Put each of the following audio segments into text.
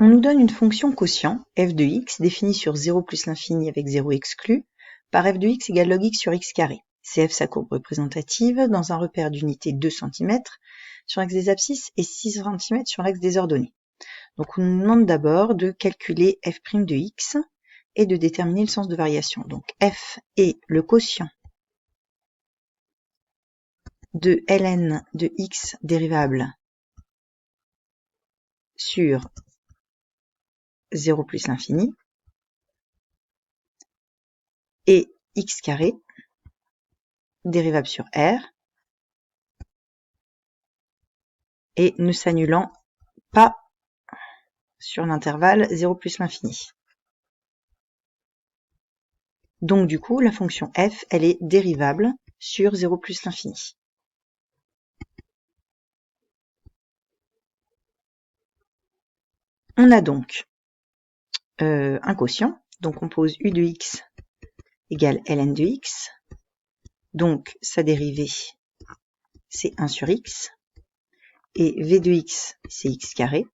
On nous donne une fonction quotient, f de x, définie sur 0 plus l'infini avec 0 exclu, par f de x égale log x sur x carré. CF sa courbe représentative dans un repère d'unité 2 cm sur l'axe des abscisses et 6 cm sur l'axe des ordonnées. Donc on nous demande d'abord de calculer f' de x et de déterminer le sens de variation. Donc f est le quotient de ln de x dérivable sur 0 plus l'infini et x carré dérivable sur r et ne s'annulant pas sur l'intervalle 0 plus l'infini. Donc du coup, la fonction f, elle est dérivable sur 0 plus l'infini. On a donc un quotient, donc on pose u de x égale ln de x, donc sa dérivée c'est 1 sur x, et v de x c'est x carré,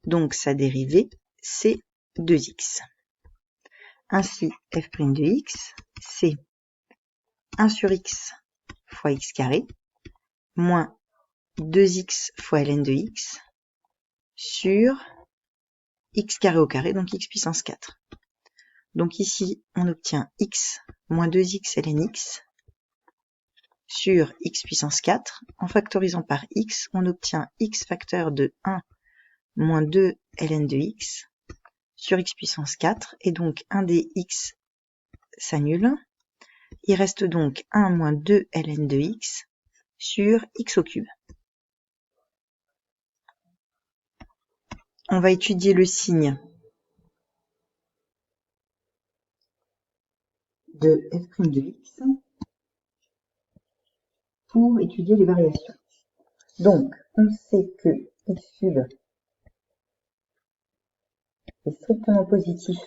donc sa dérivée c'est 2x. Ainsi, f' de x, c'est 1 sur x fois x carré, moins 2x fois ln de x, sur x carré au carré, donc x puissance 4. Donc ici, on obtient x moins 2x ln x, sur x puissance 4. En factorisant par x, on obtient x facteur de 1 moins 2 ln de x, sur x puissance 4, et donc 1 des x s'annule. Il reste donc 1 moins 2 ln de x sur x au cube. On va étudier le signe de f' de x pour étudier les variations. Donc, on sait que x sub est strictement positif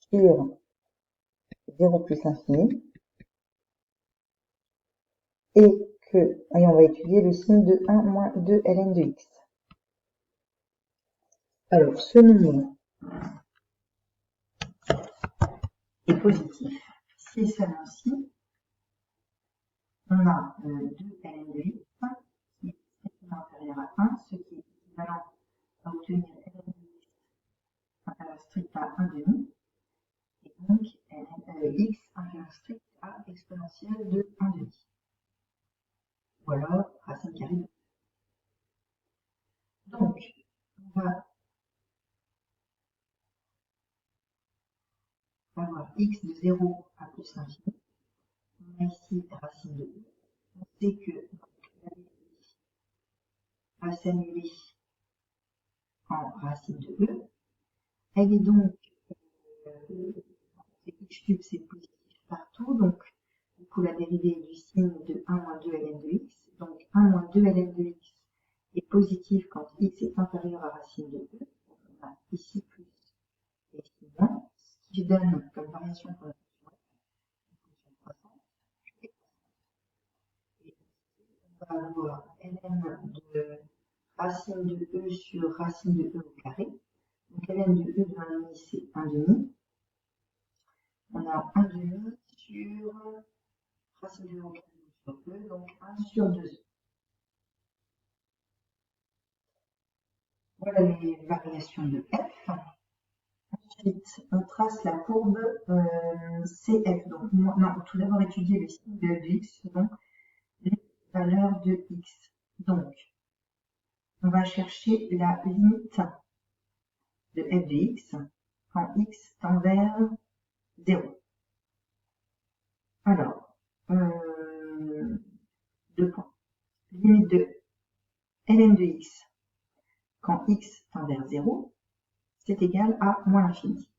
sur 0 plus l'infini, et on va étudier le signe de 1 moins 2 ln de x. Alors, ce nombre est positif si et seulement si on a 2 ln de x qui est strictement inférieur à 1, ce qui est équivalent à obtenir ln de x inférieur strict à 1,5, et donc x inférieur strict à exponentielle de 1,5. Ou alors racine carrée de 2. Donc, on va avoir x de 0 à plus l'infini. On a ici racine de e. On sait que la dérivée va s'annuler en racine de e. Elle est donc, x cube c'est positif partout, donc du coup la dérivée du signe de 1 moins 2 ln de x. Donc 1 moins 2 ln de x est positif quand x est inférieur à racine de e. On a ici plus et ici moins, ce qui donne comme variation pour la fonction croissante. Et on va avoir ln de racine de e sur racine de e au carré. Donc ln de e de 1,5 c'est 1,5. On a 1,5 sur racine de e au carré sur e, donc 1 sur 2e. Voilà les variations de f. Ensuite, on trace la courbe CF. Donc, non, tout d'abord étudier le signe de x selon les valeurs de x. Donc, on va chercher la limite de f de x quand x tend vers 0. Alors, 2 points. Limite de ln de x quand x tend vers 0, c'est égal à moins l'infini.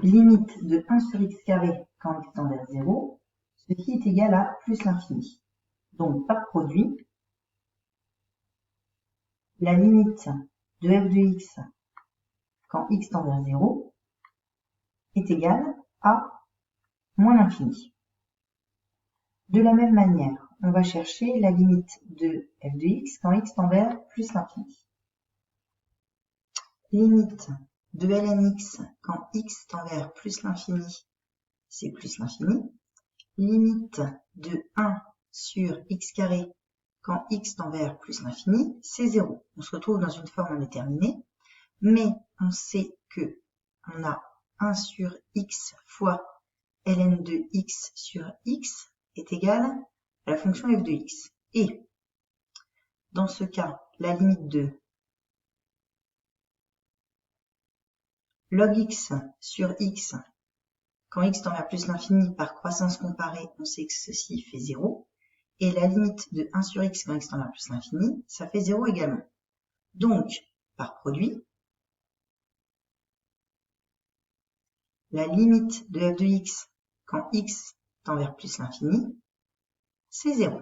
Limite de 1 sur x carré quand x tend vers 0, ce qui est égal à plus l'infini. Donc, par produit, la limite de f de x quand x tend vers 0 est égale à moins l'infini. De la même manière, on va chercher la limite de f de x quand x tend vers plus l'infini. Limite de ln x quand x tend vers plus l'infini, c'est plus l'infini. Limite de 1 sur x carré quand x tend vers plus l'infini, c'est 0. On se retrouve dans une forme indéterminée, mais on sait que on a 1 sur x fois ln de x sur x est égal à la fonction f de x. Et dans ce cas, la limite de log x sur x, quand x tend vers plus l'infini par croissance comparée, on sait que ceci fait 0. Et la limite de 1 sur x quand x tend vers plus l'infini, ça fait 0 également. Donc, par produit, la limite de f de x quand x tend vers plus l'infini, c'est 0.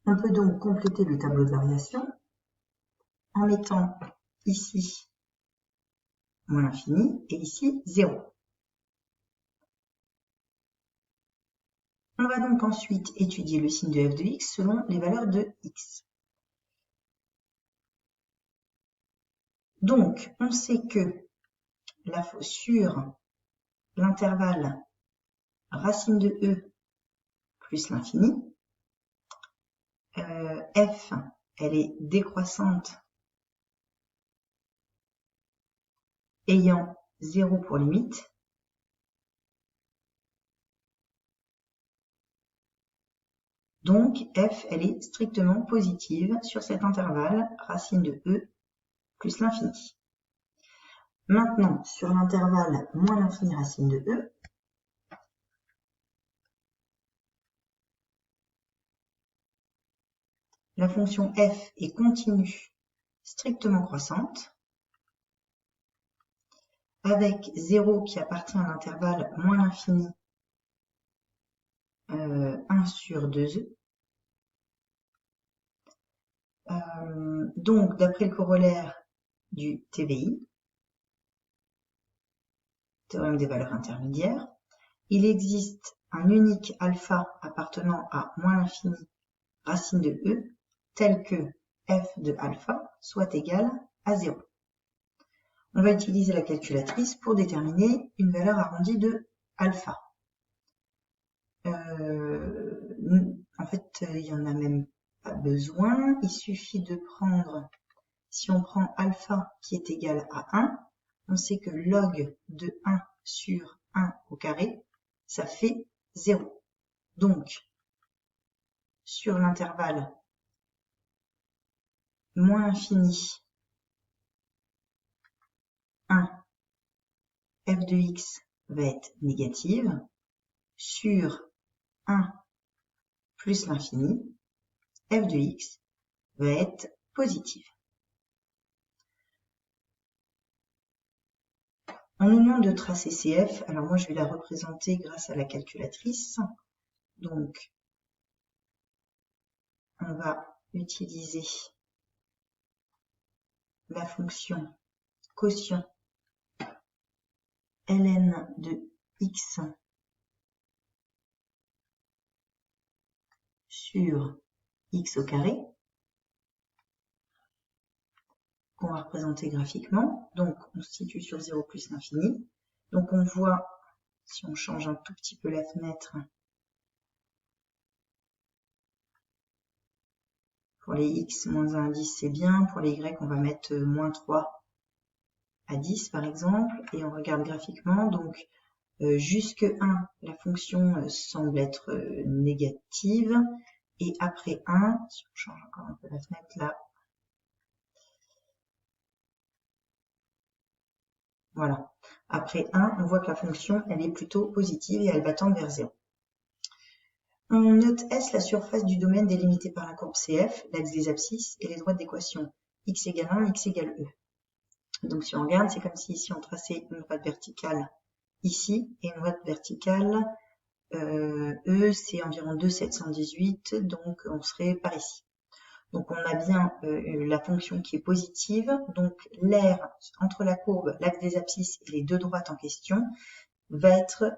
On peut donc compléter le tableau de variation en mettant ici moins l'infini et ici 0. On va donc ensuite étudier le signe de f de x selon les valeurs de x. Donc, on sait que sur l'intervalle racine de e plus l'infini, f, elle est décroissante ayant 0 pour limite. Donc, f, elle est strictement positive sur cet intervalle racine de e plus l'infini. Maintenant, sur l'intervalle moins l'infini racine de e, la fonction f est continue, strictement croissante, avec 0 qui appartient à l'intervalle moins l'infini 1 sur 2e. Donc, d'après le corollaire du TVI, théorème des valeurs intermédiaires, il existe un unique alpha appartenant à moins l'infini racine de e, tel que f de alpha soit égal à 0. On va utiliser la calculatrice pour déterminer une valeur arrondie de alpha. En fait, il n'y en a même pas besoin. Il suffit de prendre, si on prend alpha qui est égal à 1, on sait que log de 1 sur 1 au carré, ça fait 0. Donc, sur l'intervalle moins infini 1, f de x va être négative. Sur 1 plus l'infini, f de x va être positive. On nous demande de tracer CF, alors moi je vais la représenter grâce à la calculatrice. Donc, on va utiliser la fonction quotient ln de x sur x au carré, qu'on va représenter graphiquement. Donc, on se situe sur 0 plus l'infini. Donc, on voit, si on change un tout petit peu la fenêtre, pour les x, moins 1 à 10, c'est bien. Pour les y, on va mettre moins 3 à 10, par exemple. Et on regarde graphiquement. Donc, jusque 1, la fonction semble être négative. Et après 1, si on change encore un peu la fenêtre là, voilà. Après 1, on voit que la fonction, elle est plutôt positive et elle va tendre vers 0. On note S, la surface du domaine délimitée par la courbe CF, l'axe des abscisses et les droites d'équation x égale 1, x égale e. Donc si on regarde, c'est comme si ici on traçait une droite verticale ici et une droite verticale E, c'est environ 2,718, donc on serait par ici. Donc on a bien la fonction qui est positive, donc l'aire entre la courbe, l'axe des abscisses et les deux droites en question va être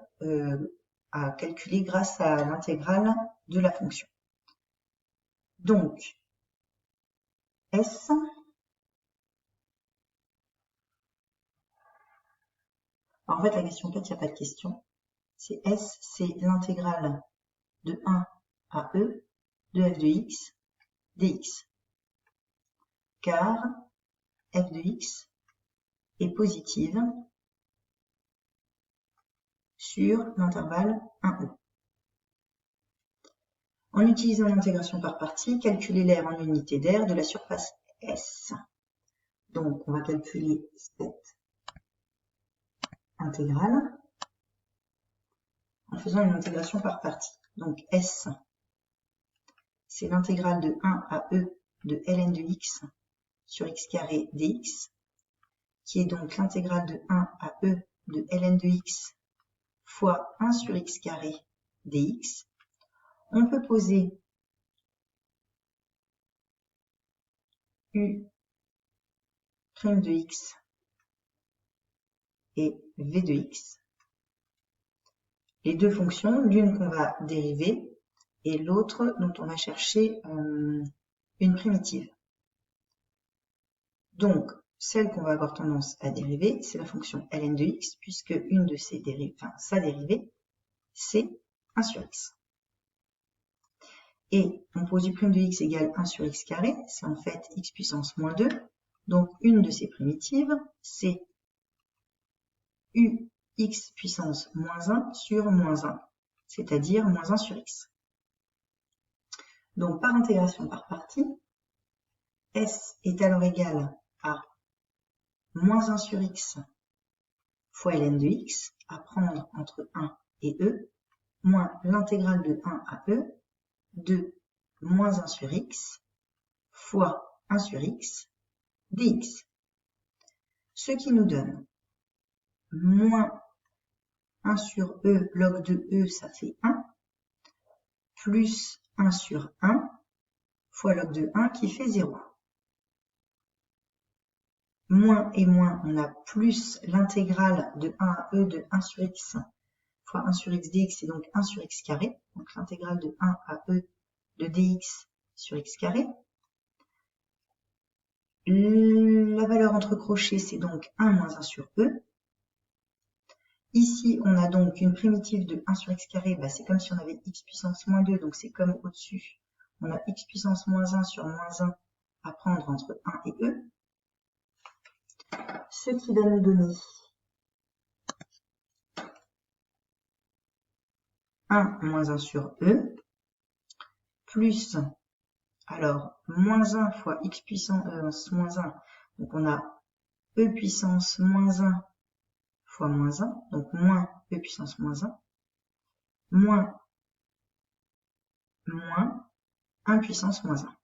à calculer grâce à l'intégrale de la fonction. Donc, S, alors en fait la question 4, il n'y a pas de question, c'est S, c'est l'intégrale de 1 à E de f de x dx, car f de x est positive sur l'intervalle 1e. En utilisant l'intégration par partie, calculez l'aire en unité d'aire de la surface S. Donc, on va calculer cette intégrale en faisant une intégration par partie. Donc, S, c'est l'intégrale de 1 à E de ln de x sur x carré dx, qui est donc l'intégrale de 1 à E de ln de x fois 1 sur x carré dx. On peut poser u' de x et v de x. Les deux fonctions, l'une qu'on va dériver et l'autre dont on va chercher une primitive. Donc, celle qu'on va avoir tendance à dériver, c'est la fonction ln de x, puisque une de ses sa dérivée, c'est 1 sur x. Et on pose u' de x égale 1 sur x carré, c'est en fait x puissance moins 2. Donc, une de ces primitives, c'est ux puissance moins 1 sur moins 1, c'est-à-dire moins 1 sur x. Donc, par intégration par partie, S est alors égal à moins 1 sur x fois ln de x, à prendre entre 1 et E, moins l'intégrale de 1 à E de moins 1 sur x fois 1 sur x dx. Ce qui nous donne moins 1 sur E log de E, ça fait 1, plus 1 sur 1 fois log de 1 qui fait 0. Moins et moins, on a plus l'intégrale de 1 à E de 1 sur x fois 1 sur x dx, c'est donc 1 sur x carré. Donc l'intégrale de 1 à E de dx sur x carré. La valeur entre crochets, c'est donc 1 moins 1 sur E. Ici, on a donc une primitive de 1 sur x carré, c'est comme si on avait x puissance moins 2, donc c'est comme au-dessus. On a x puissance moins 1 sur moins 1 à prendre entre 1 et E. Ce qui va nous donner 1 moins 1 sur E, plus, alors, moins 1 fois x puissance moins 1, donc on a E puissance moins 1 fois moins 1, donc moins E puissance moins 1, moins 1 puissance moins 1.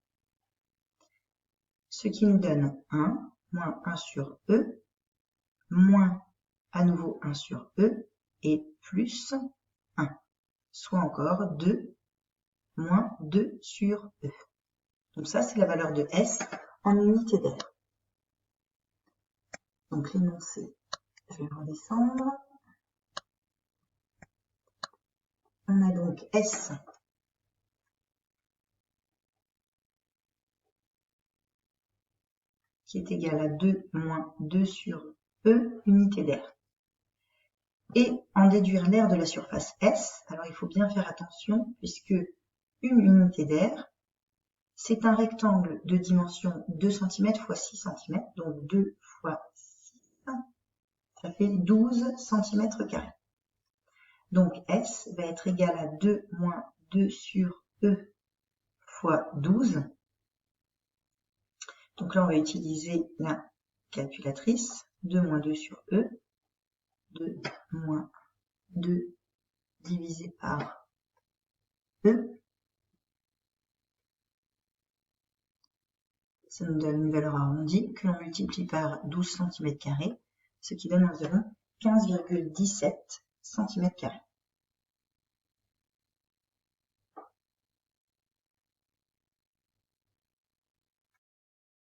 Ce qui nous donne 1, moins 1 sur E, moins à nouveau 1 sur E, et plus 1, soit encore 2, moins 2 sur E. Donc ça, c'est la valeur de S en unité d'aire. Donc l'énoncé, je vais redescendre. On a donc S qui est égal à 2 moins 2 sur E, unité d'aire. Et en déduire l'aire de la surface S, alors il faut bien faire attention, puisque une unité d'aire, c'est un rectangle de dimension 2 cm x 6 cm, donc 2 fois 6, ça fait 12 cm². Donc S va être égal à 2 moins 2 sur E fois 12. Donc là, on va utiliser la calculatrice. 2 moins 2 sur E. 2 moins 2 divisé par E. Ça nous donne une valeur arrondie que l'on multiplie par 12 cm², ce qui donne environ 15,17 cm².